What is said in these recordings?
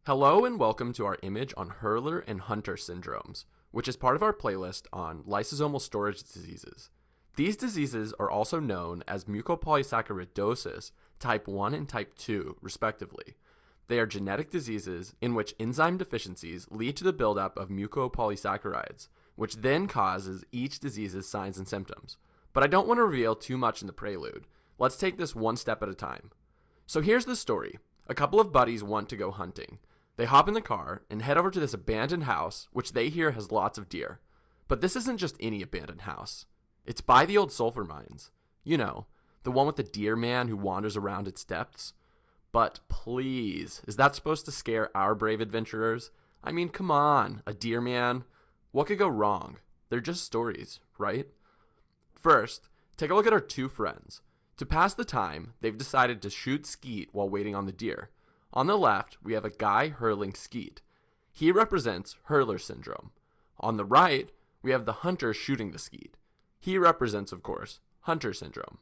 Hello and welcome to our image on Hurler and Hunter syndromes, which is part of our playlist on lysosomal storage diseases. These diseases are also known as mucopolysaccharidosis type 1 and type 2, respectively. They are genetic diseases in which enzyme deficiencies lead to the buildup of mucopolysaccharides, which then causes each disease's signs and symptoms. But I don't want to reveal too much in the prelude. Let's take this one step at a time. So here's the story. A couple of buddies want to go hunting. They hop in the car and head over to this abandoned house, which they hear has lots of deer. But this isn't just any abandoned house. It's by the old sulfur mines. You know, the one with the deer man who wanders around its depths. But please, is that supposed to scare our brave adventurers? I mean, come on, a deer man. What could go wrong? They're just stories, right? First, take a look at our two friends. To pass the time, they've decided to shoot skeet while waiting on the deer. On the left, we have a guy hurling skeet. He represents Hurler syndrome. On the right, we have the hunter shooting the skeet. He represents, of course, Hunter syndrome.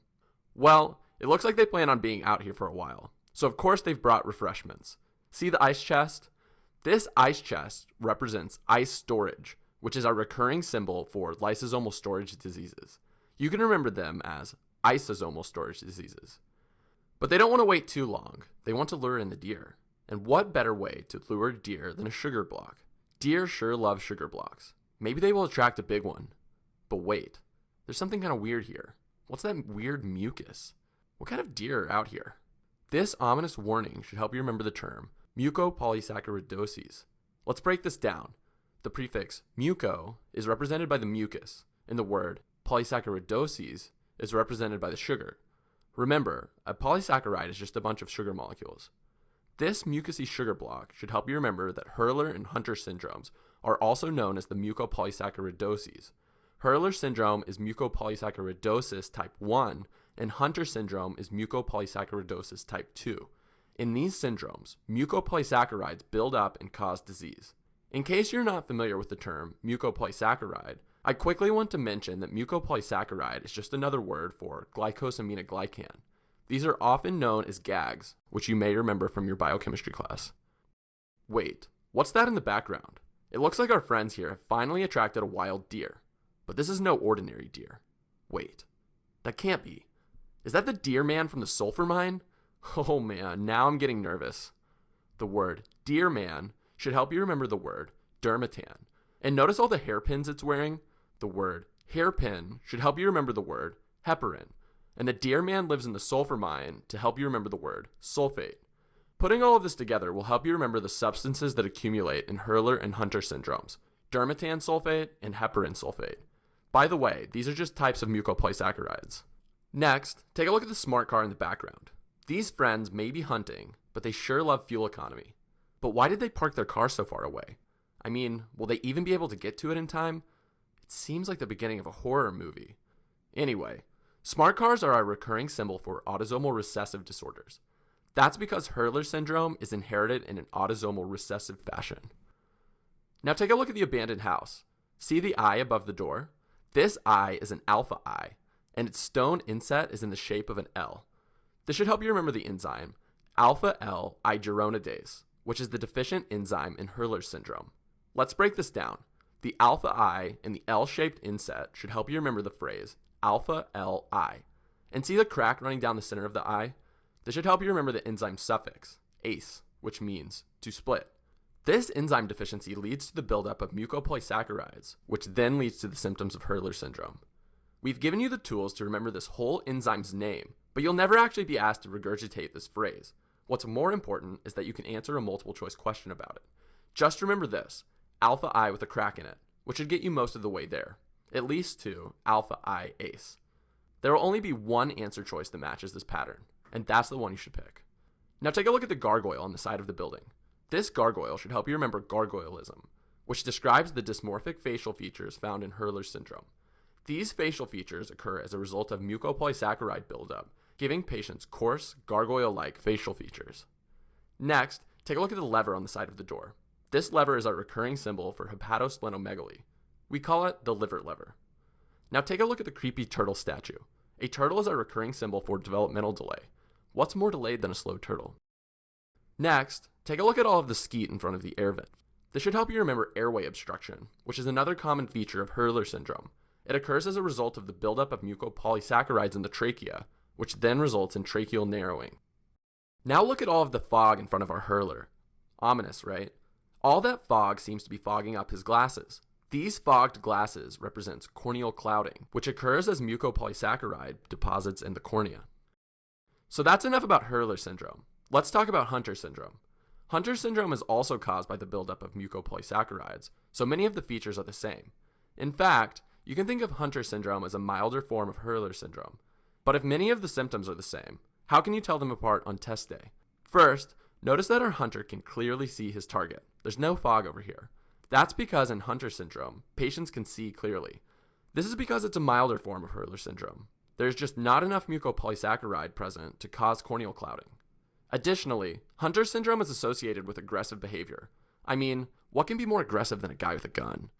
Well, it looks like they plan on being out here for a while. So of course they've brought refreshments. See the ice chest? This ice chest represents ice storage, which is our recurring symbol for lysosomal storage diseases. You can remember them as isosomal storage diseases. But they don't want to wait too long. They want to lure in the deer. And what better way to lure deer than a sugar block? Deer sure love sugar blocks. Maybe they will attract a big one. But wait, there's something kind of weird here. What's that weird mucus? What kind of deer are out here? This ominous warning should help you remember the term mucopolysaccharidoses. Let's break this down. The prefix muco is represented by the mucus, and the word polysaccharidoses is represented by the sugar. Remember, a polysaccharide is just a bunch of sugar molecules. This mucousy sugar block should help you remember that Hurler and Hunter syndromes are also known as the mucopolysaccharidoses. Hurler syndrome is mucopolysaccharidosis type 1, and Hunter syndrome is mucopolysaccharidosis type 2. In these syndromes, mucopolysaccharides build up and cause disease. In case you're not familiar with the term mucopolysaccharide, I quickly want to mention that mucopolysaccharide is just another word for glycosaminoglycan. These are often known as GAGs, which you may remember from your biochemistry class. Wait, what's that in the background? It looks like our friends here have finally attracted a wild deer. But this is no ordinary deer. Wait, that can't be. Is that the deer man from the sulfur mine? Oh man, now I'm getting nervous. The word deer man should help you remember the word dermatan. And notice all the hairpins it's wearing? The word hairpin should help you remember the word heparin. And the deer man lives in the sulfur mine to help you remember the word sulfate. Putting all of this together will help you remember the substances that accumulate in Hurler and Hunter syndromes, dermatan sulfate and heparin sulfate. By the way, these are just types of mucopolysaccharides. Next, take a look at the smart car in the background. These friends may be hunting, but they sure love fuel economy. But why did they park their car so far away? I mean, will they even be able to get to it in time? It seems like the beginning of a horror movie. Anyway, smart cars are a recurring symbol for autosomal recessive disorders. That's because Hurler syndrome is inherited in an autosomal recessive fashion. Now take a look at the abandoned house. See the eye above the door? This eye is an alpha eye, and its stone inset is in the shape of an L. This should help you remember the enzyme alpha L iduronidase, which is the deficient enzyme in Hurler syndrome. Let's break this down. The alpha I and the L-shaped inset should help you remember the phrase alpha Li. And see the crack running down the center of the I? This should help you remember the enzyme suffix, ase, which means to split. This enzyme deficiency leads to the buildup of mucopolysaccharides, which then leads to the symptoms of Hurler syndrome. We've given you the tools to remember this whole enzyme's name, but you'll never actually be asked to regurgitate this phrase. What's more important is that you can answer a multiple choice question about it. Just remember this, alpha I with a crack in it, which should get you most of the way there, at least to alpha I ace. There will only be one answer choice that matches this pattern, and that's the one you should pick. Now take a look at the gargoyle on the side of the building. This gargoyle should help you remember gargoylism, which describes the dysmorphic facial features found in Hurler syndrome. These facial features occur as a result of mucopolysaccharide buildup, giving patients coarse, gargoyle-like facial features. Next, take a look at the lever on the side of the door. This lever is our recurring symbol for hepatosplenomegaly. We call it the liver lever. Now take a look at the creepy turtle statue. A turtle is our recurring symbol for developmental delay. What's more delayed than a slow turtle? Next, take a look at all of the skeet in front of the air vent. This should help you remember airway obstruction, which is another common feature of Hurler syndrome. It occurs as a result of the buildup of mucopolysaccharides in the trachea, which then results in tracheal narrowing. Now look at all of the fog in front of our Hurler. Ominous, right? All that fog seems to be fogging up his glasses. These fogged glasses represents corneal clouding, which occurs as mucopolysaccharide deposits in the cornea. So that's enough about Hurler syndrome. Let's talk about Hunter syndrome. Hunter syndrome is also caused by the buildup of mucopolysaccharides, so many of the features are the same. In fact, you can think of Hunter syndrome as a milder form of Hurler syndrome. But if many of the symptoms are the same, how can you tell them apart on test day? First, notice that our Hunter can clearly see his target. There's no fog over here. That's because in Hunter syndrome, patients can see clearly. This is because it's a milder form of Hurler syndrome. There's just not enough mucopolysaccharide present to cause corneal clouding. Additionally, Hunter syndrome is associated with aggressive behavior. I mean, what can be more aggressive than a guy with a gun?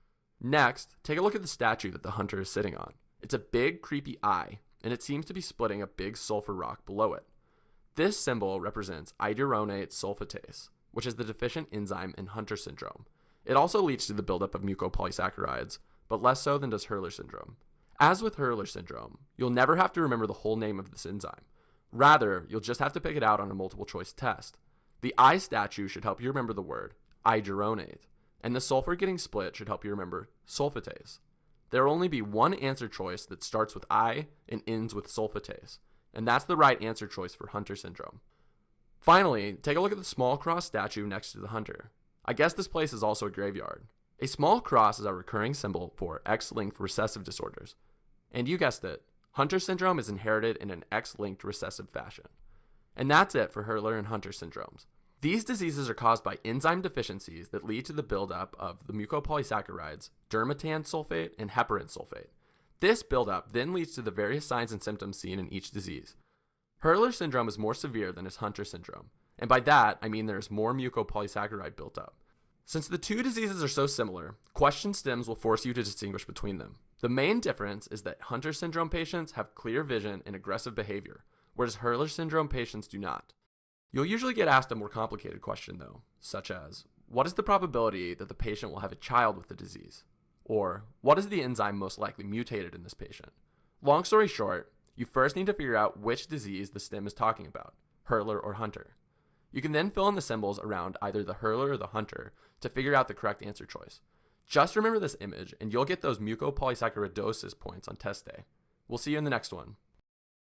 Next, take a look at the statue that the Hunter is sitting on. It's a big, creepy eye, and it seems to be splitting a big sulfur rock below it. This symbol represents iduronate sulfatase, which is the deficient enzyme in Hunter syndrome. It also leads to the buildup of mucopolysaccharides, but less so than does Hurler syndrome. As with Hurler syndrome, you'll never have to remember the whole name of this enzyme. Rather, you'll just have to pick it out on a multiple choice test. The eye statue should help you remember the word iduronate, and the sulfur getting split should help you remember sulfatase. There will only be one answer choice that starts with I and ends with sulfatase, and that's the right answer choice for Hunter syndrome. Finally, take a look at the small cross statue next to the Hunter. I guess this place is also a graveyard. A small cross is a recurring symbol for X-linked recessive disorders. And you guessed it, Hunter syndrome is inherited in an X-linked recessive fashion. And that's it for Hurler and Hunter syndromes. These diseases are caused by enzyme deficiencies that lead to the buildup of the mucopolysaccharides, dermatan sulfate and heparin sulfate. This buildup then leads to the various signs and symptoms seen in each disease. Hurler syndrome is more severe than is Hunter syndrome, and by that I mean there's more mucopolysaccharide built up. Since the two diseases are so similar, question stems will force you to distinguish between them. The main difference is that Hunter syndrome patients have clear vision and aggressive behavior, whereas Hurler syndrome patients do not. You'll usually get asked a more complicated question though, such as, what is the probability that the patient will have a child with the disease? Or, what is the enzyme most likely mutated in this patient? Long story short, you first need to figure out which disease the stem is talking about, Hurler or Hunter. You can then fill in the symbols around either the Hurler or the Hunter to figure out the correct answer choice. Just remember this image and you'll get those mucopolysaccaridosis points on test day. We'll see you in the next one.